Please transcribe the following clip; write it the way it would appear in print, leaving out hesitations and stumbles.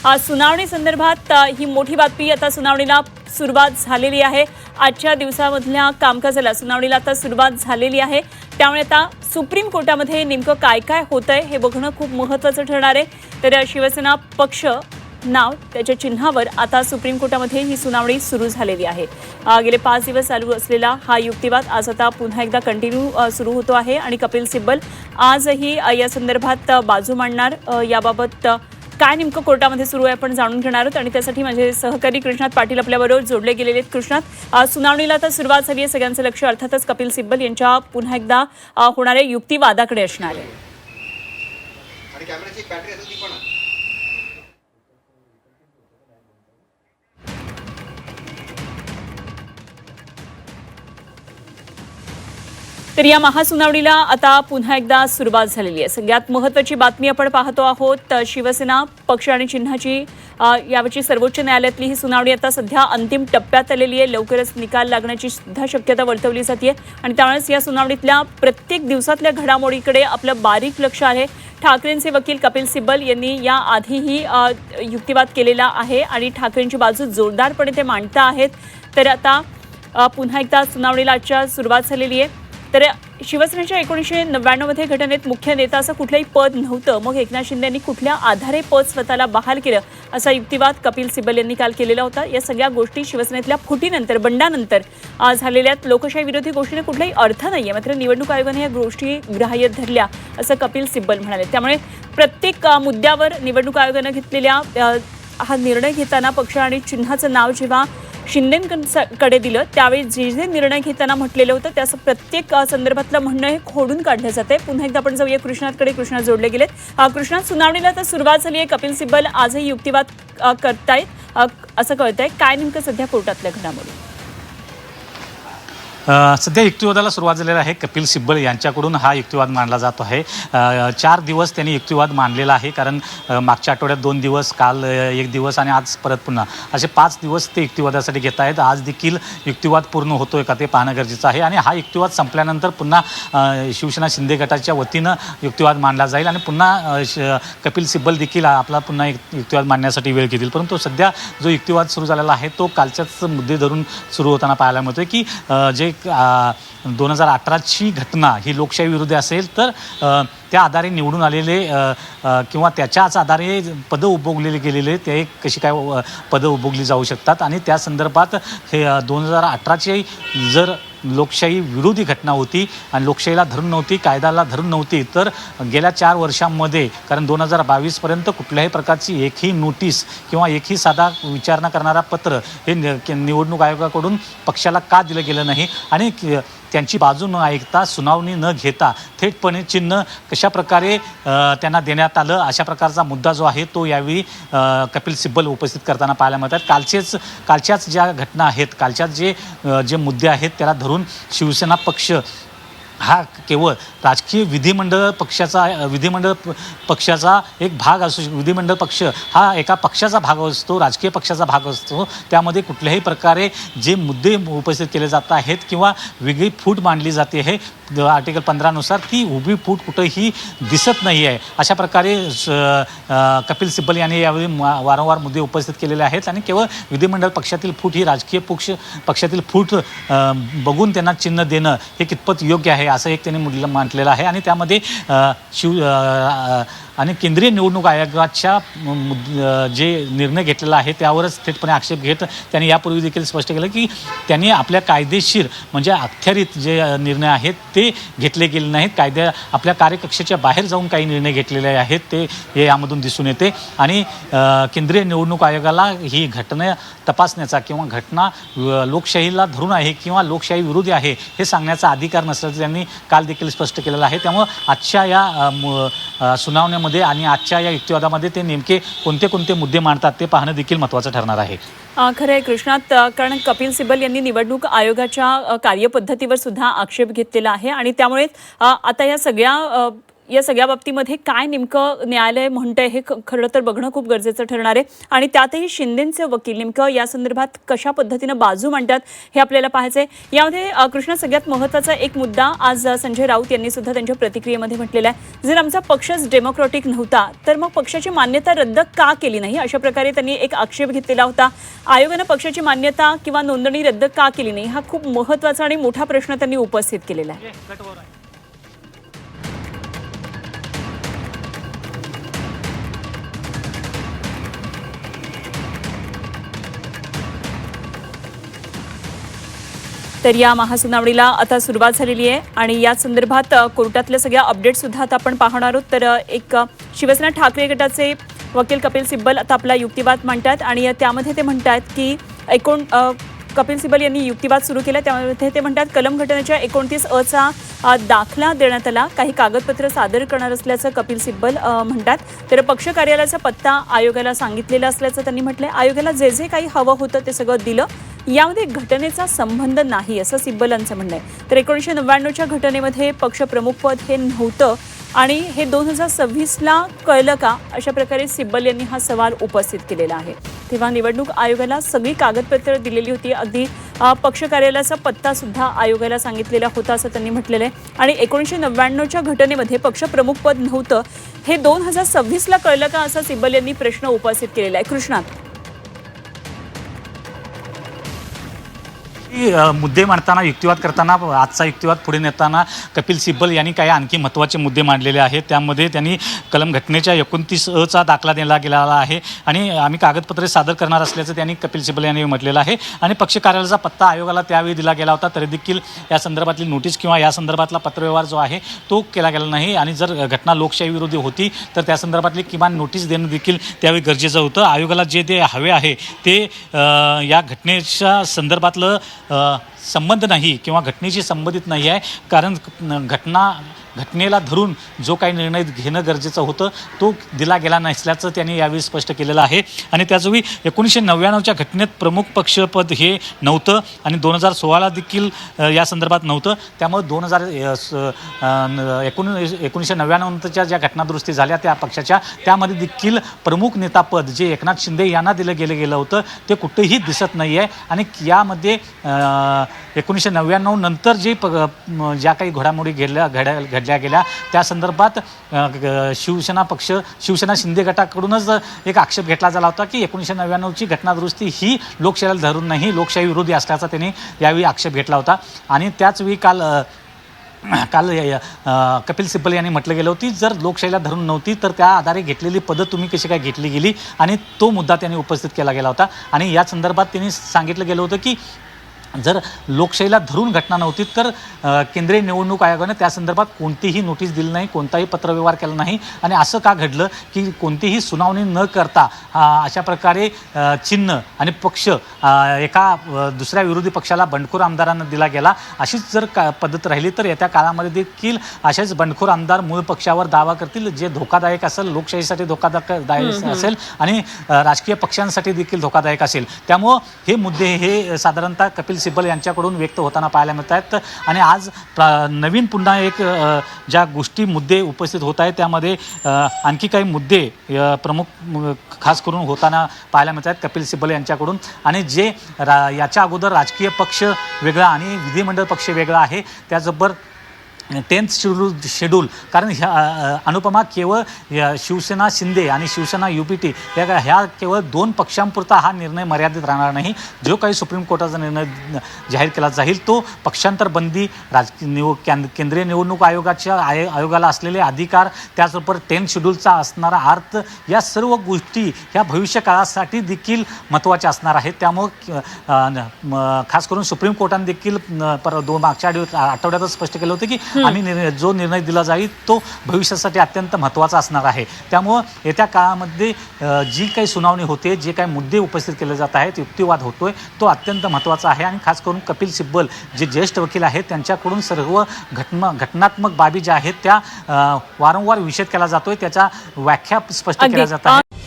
सुनावणी संदर्भात ही मोठी बातमी आता सुनावणीला सुरुवात झालेली आहे। आजच्या दिवसामधल्या कामकाजाला सुनावणीला आता सुरुवात झालेली आहे। त्यामुळे आता सुप्रीम कोर्टामध्ये नेमकं काय काय होतंय हे बघणं खूप महत्त्वाचं ठरणार आहे। तर शिवसेना पक्ष नाव त्याच्या चिन्हावर आता सुप्रीम कोर्टामध्ये ही सुनावणी सुरू झालेली आहे। गेले 5 दिवस चालू असलेला हा युक्तिवाद आज आता पुन्हा एकदा कंटिन्यू सुरू होतो आहे आणि कपिल सिब्बल आजही या संदर्भात बाजू मांडणार। याबाबत काय नेमकं कोर्टामध्ये सुरू आहे आपण जाणून घेणार आहोत आणि त्यासाठी माझे सहकारी कृष्णात पाटील आपल्याबरोबर जोडले गेलेले आहेत। कृष्णात, सुनावणीला आता सुरुवात झाली आहे। सगळ्यांचं लक्ष अर्थातच कपिल सिब्बल यांच्या पुन्हा एकदा होणाऱ्या युक्तिवादाकडे असणार आहे। आणि कॅमेराची बॅटरी असेल ती पण तर या महासुनावणीला आता पुन्हा एकदा सुरुवात झालेली आहे। सगळ्यात महत्त्वाची बातमी आपण पाहतो आहोत। शिवसेना पक्ष आणि चिन्हाची यावरची सर्वोच्च न्यायालयातली ही सुनावणी आता सध्या अंतिम टप्प्यात आलेली आहे। लवकरच निकाल लागण्याची सुद्धा शक्यता वर्तवली जाते आणि त्यामुळेच या सुनावणीतल्या प्रत्येक दिवसातल्या घडामोडीकडे आपलं बारीक लक्ष आहे। ठाकरेंचे वकील कपिल सिब्बल यांनी या आधीही युक्तिवाद केलेला आहे आणि ठाकरेंची बाजू जोरदारपणे ते मांडता आहेत। तर आता पुन्हा एकदा सुनावणीला आजच्या सुरुवात झालेली आहे। तर शिवसेनेच्या 1999 मध्ये घटनेत मुख्य नेता असं कुठलंही पद नव्हतं, मग एकनाथ शिंदे यांनी कुठल्या आधारे पद स्वतःला बहाल केलं असा युक्तिवाद कपिल सिब्बल यांनी काल केलेला होता। या सगळ्या गोष्टी शिवसेनेतल्या फुटीनंतर बंडानंतर झालेल्या लोकशाही विरोधी गोष्टीने कुठलाही अर्थ नाहीये, मात्र निवडणूक आयोगाने या गोष्टी ग्राह्य धरल्या असं कपिल सिब्बल म्हणाले। त्यामुळे प्रत्येक मुद्द्यावर निवडणूक आयोगाने घेतलेल्या हा निर्णय घेताना पक्ष आणि चिन्हाचं नाव जेव्हा शिंदेकडे दिलं त्यावेळी जे जे निर्णय घेताना म्हटलेलं होतं त्याचं प्रत्येक संदर्भातलं म्हणणं हे खोडून काढलं जाते। पुन्हा एकदा आपण जाऊया कृष्णातकडे। कृष्णात जोडले गेलेत। कृष्णात, सुनावणीला आता सुरुवात झाली आहे। कपिल सिब्बल आजही युक्तिवाद करतायत असं कळतंय। काय नेमकं सध्या कोर्टातल्या घडामोडी? सध्या युक्तिवादाला सुरुवात झालेली आहे। कपिल सिब्बल यांच्याकडून हा युक्तिवाद मांडला जातो आहे। 4 दिवस त्यांनी युक्तिवाद मांडलेला आहे, कारण मागच्या आठवड्यात 2 दिवस, काल 1 दिवस आणि आज परत पुन्हा असे 5 दिवस ते युक्तिवादासाठी घेत आहेत। आज देखील युक्तिवाद पूर्ण होतोय का ते पाहणं गरजेचं आहे आणि हा युक्तिवाद संपल्यानंतर पुन्हा शिवसेना शिंदे गटाच्या वतीनं युक्तिवाद मांडला जाईल आणि पुन्हा कपिल सिब्बल देखील आपला पुन्हा युक्तिवाद मांडण्यासाठी वेळ घेतील। परंतु सध्या जो युक्तिवाद सुरू झालेला आहे तो कालच्याच मुद्दे धरून सुरू होताना पाहायला मिळतोय की जे 2018ची घटना ही लोकशाही विरोधी असेल तर त्या आधारे निवडून आलेले किंवा त्याच्याच आधारे पदं उपभोगलेले गेलेले ते कशी काय पदं उपभोगली जाऊ शकतात आणि त्या संदर्भात हे 2018ची जर लोकशाही विरोधी घटना होती आणि लोकशाहीला धरून नव्हती, कायद्याला धरून नव्हती, तर गेल्या 4 वर्षांमध्ये, कारण 2022पर्यंत कुठल्याही प्रकारची एकही नोटीस किंवा एकही साधा विचारणा करणारा पत्र हे निवडणूक आयोगाकडून पक्षाला का दिलं गेलं नाही आणि त्यांची बाजू न ऐकता, सुनावणी न घेता थेटपणे चिन्ह कशा प्रकारे त्यांना देण्यात आलं अशा प्रकारचा मुद्दा जो आहे तो यावेळी कपिल सिब्बल उपस्थित करताना पाहायला मिळतात। कालच्याच ज्या घटना आहेत, कालच्याच जे मुद्दे आहेत त्याला धरून शिवसेना पक्ष हा केवळ राजकीय विधिमंडळ पक्षाचा एक भाग असतो। विधिमंडळ पक्ष हा एका पक्षाचा भाग असतो, राजकीय पक्षाचा भाग असतो। त्यामध्ये कुठल्याही प्रकारे जे मुद्दे उपस्थित केले जात आहेत किंवा वेगळी फूट मांडली जाते हे आर्टिकल 15नुसार ती उभी फूट कुठेही दिसत नाही आहे। अशा प्रकारे कपिल सिब्बल यांनी यावेळी वारंवार मुद्दे उपस्थित केलेले आहेत आणि केवळ विधिमंडळ पक्षातील फूट ही राजकीय पक्षातील फूट बघून त्यांना चिन्ह देणं हे कितपत योग्य आहे असं एक त्यांनी म्हटलेलं आहे आणि त्यामध्ये आणि केंद्रीय निवडणूक आयोगाच्या जे निर्णय घेतलेला आहे त्यावरच थेटपणे आक्षेप घेत त्यांनी यापूर्वी देखील स्पष्ट केलं की त्यांनी आपल्या कायदेशीर म्हणजे अखत्यारीत जे निर्णय आहेत ते घेतले गेले नाहीत। आपल्या कार्यकक्षेच्या बाहेर जाऊन काही निर्णय घेतलेले आहेत ते यामधून दिसून येते आणि केंद्रीय निवडणूक आयोगाला ही घटना तपासण्याचा किंवा घटना लोकशाहीला धरून आहे किंवा लोकशाही विरोधी आहे हे सांगण्याचा अधिकार नसल्याचं त्यांनी काल देखील स्पष्ट केलेलं आहे। त्यामुळे आजच्या या सुनावण्यामध्ये आणि आजच्या या युक्तिवादामध्ये ते नेमके कोणते मुद्दे मांडतात ते पाहणं देखील महत्त्वाचं ठरणार आहे। खरं आहे कृष्णात, कारण कपिल सिब्बल यांनी निवडणूक आयोगाच्या कार्यपद्धतीवर सुद्धा आक्षेप घेतलेला आहे आणि त्यामुळे आता या सगळ्या या सगळ्या बाबतीमध्ये काय नेमकं न्यायालय म्हणतंय हे खरं तर बघणं खूप गरजेचं ठरणार आहे आणि त्यातही शिंदेंचे वकील नेमकं या संदर्भात कशा पद्धतीनं बाजू मांडतात हे आपल्याला पाहायचंय। यामध्ये कृष्णा सगळ्यात महत्त्वाचा एक मुद्दा आज संजय राऊत यांनी सुद्धा त्यांच्या प्रतिक्रियेमध्ये म्हटलेला आहे, जर आमचा पक्षच डेमोक्रॅटिक नव्हता तर मग पक्षाची मान्यता रद्द का केली नाही, अशा प्रकारे त्यांनी एक आक्षेप घेतलेला होता। आयोगानं पक्षाची मान्यता किंवा नोंदणी रद्द का केली नाही हा खूप महत्त्वाचा आणि मोठा प्रश्न त्यांनी उपस्थित केलेला आहे। तर या महासुनावणीला आता सुरुवात झालेली आहे आणि या संदर्भात कोर्टातल्या सगळ्या अपडेट सुद्धा आता आपण पाहणार आहोत। तर एक शिवसेना ठाकरे गटाचे वकील कपिल सिब्बल आता आपला युक्तिवाद मांडतात आणि त्यामध्ये ते म्हणतात की कपिल सिब्बल यांनी युक्तिवाद सुरू केला, त्यामध्ये ते म्हणतात कलम घटनेच्या 29(अ)चा दाखला देण्यात आला, काही कागदपत्र सादर करणार असल्याचं कपिल सिब्बल म्हणतात। तर पक्ष कार्यालयाचा पत्ता आयोगाला सांगितलेला असल्याचं त्यांनी म्हटलंय, आयोगाला जे जे काही हवं होतं ते सगळं दिलं, यामध्ये घटनेचा संबंध नाही असं सिब्बलांचं म्हणणं आहे। तर 1999च्या घटनेमध्ये पक्षप्रमुखपद हे नव्हतं आणि हे 2026ला कळलं का, अशा प्रकारे सिब्बल यांनी हा सवाल उपस्थित केलेला आहे। तेव्हा निवडणूक आयोगाला सगळी कागदपत्र दिलेली होती, अगदी पक्ष कार्यालयाचा पत्ता सुद्धा आयोगाला सांगितलेला होता असं त्यांनी म्हटलेलं आहे। आणि 1999च्या घटनेमध्ये पक्षप्रमुखपद नव्हतं, हे 2026ला कळलं का असा सिब्बल यांनी प्रश्न उपस्थित केलेला आहे। कृष्णा, मुद्दे मांडताना युक्तिवाद करताना आजचा युक्तिवाद पुढे नेताना कपिल सिब्बल यांनी काही आणखी महत्त्वाचे मुद्दे मांडलेले आहेत। त्यामध्ये त्यांनी कलम घटनेच्या 29(अ)चा दाखला दिला गेलेला आहे आणि आम्ही कागदपत्रे सादर करणार असल्याचं त्यांनी कपिल सिब्बल यांनी म्हटलेलं आहे आणि पक्ष कार्यालयाचा पत्ता आयोगाला त्यावेळी दिला गेला होता, तरी देखील या संदर्भातली नोटीस किंवा या संदर्भातला पत्रव्यवहार जो आहे तो केला गेला नाही आणि जर घटना लोकशाही विरोधी होती तर त्या संदर्भातली किमान नोटीस देणं देखील त्यावेळी गरजेचं होतं। आयोगाला जे ते हवे आहे ते या घटनेच्या संदर्भातलं संबंध नाही किंवा घटनेशी संबंधित नाही आहे, कारण घटनेला धरून जो काही निर्णय घेणं गरजेचं होतं तो दिला गेला नसल्याचं त्यांनी यावेळी स्पष्ट केलेलं आहे। आणि त्याचवेळी 1999च्या घटनेत प्रमुख पक्षपद हे नव्हतं आणि 2016ला देखील या संदर्भात नव्हतं, त्यामुळे 1999 नंतरच्या ज्या घटनादुरुस्ती झाल्या त्या पक्षाच्या त्यामध्ये देखील प्रमुख नेतापद जे एकनाथ शिंदे यांना दिलं गेलं होतं ते कुठेही दिसत नाही आहे। आणि यामध्ये 1999 नंतर जे ज्या काही घडामोडी घडल्या गेल्या त्या संदर्भात शिवसेना शिंदे गटाकडूनच एक आक्षेप घेतला गेला होता की 1999ची घटनादुरुस्ती ही लोकशाहीला धरून नाही, लोकशाही विरोधी असल्याचा त्यांनी यावेळी आक्षेप घेतला होता। आणि त्याचवेळी काल कपिल सिब्बल यांनी म्हटलं गेलं होती जर लोकशाहीला धरून नव्हती तर त्या आधारे घेतलेली पदं तुम्ही कशी काय घेतली गेली आणि तो मुद्दा त्यांनी उपस्थित केला गेला होता। आणि या संदर्भात त्यांनी सांगितलं गेलं होतं की जर लोकशाहीला धरून घटना नव्हती तर केंद्रीय निवडणूक आयोगाने त्या संदर्भात कोणतीही नोटीस दिली नाही, कोणताही पत्रव्यवहार केला नाही आणि असं का घडलं की कोणतीही सुनावणी न करता अशा प्रकारे चिन्ह आणि पक्ष एका दुसऱ्या विरोधी पक्षाला बंडखोर आमदारांना दिला गेला, अशीच जर पद्धत राहिली तर येत्या काळामध्ये देखील असेच बंडखोर आमदार मूळ पक्षावर दावा करतील जे धोकादायक असेल, लोकशाहीसाठी धोकादायक असेल आणि राजकीय पक्षांसाठी देखील धोकादायक असेल। त्यामुळं हे मुद्दे हे साधारणतः कपिल सिब्बल यांच्याकडून व्यक्त होताना पाहायला मिळत आहेत। आणि आज नवीन पुन्हा एक ज्या गोष्टी मुद्दे उपस्थित होत आहेत त्यामध्ये आणखी काही मुद्दे प्रमुख खास करून होताना पाहायला मिळत आहेत कपिल सिब्बल यांच्याकडून। आणि जे याच्या अगोदर राजकीय पक्ष वेगळा आणि विधिमंडळ पक्ष वेगळा आहे त्याचबरोबर 10th शेड्यूल, कारण अनुपमा केवळ शिवसेना शिंदे आणि शिवसेना UPT ह्या केवळ 2 पक्षांपुरता हा निर्णय मर्यादित राहणार नाही, जो काही सुप्रीम कोर्टाचा निर्णय जाहीर केला जाईल तो पक्षांतर बंदी, केंद्रीय निवडणूक आयोगाला असलेले अधिकार, त्याचबरोबर 10th शेड्यूलचा असणारा अर्थ, या सर्व गोष्टी ह्या भविष्य काळासाठी देखील महत्त्वाच्या असणार आहेत। त्यामुळं खास करून सुप्रीम कोर्टाने देखील मागच्या आठवड्यातच स्पष्ट केलं होतं की आम्ही जो निर्णय दिला जाईल तो भविष्यासाठी अत्यंत महत्त्वाचा असणार आहे। त्यामुळं येत्या काळामध्ये जी काही सुनावणी होते, जे काही मुद्दे उपस्थित केले जात आहेत, युक्तिवाद होतोय तो अत्यंत महत्त्वाचा आहे। आणि खास करून कपिल सिब्बल जे ज्येष्ठ वकील आहेत त्यांच्याकडून सर्व घटनात्मक बाबी ज्या आहेत त्या वारंवार विषद केला जातोय, त्याच्या व्याख्या स्पष्ट केल्या जात आहेत।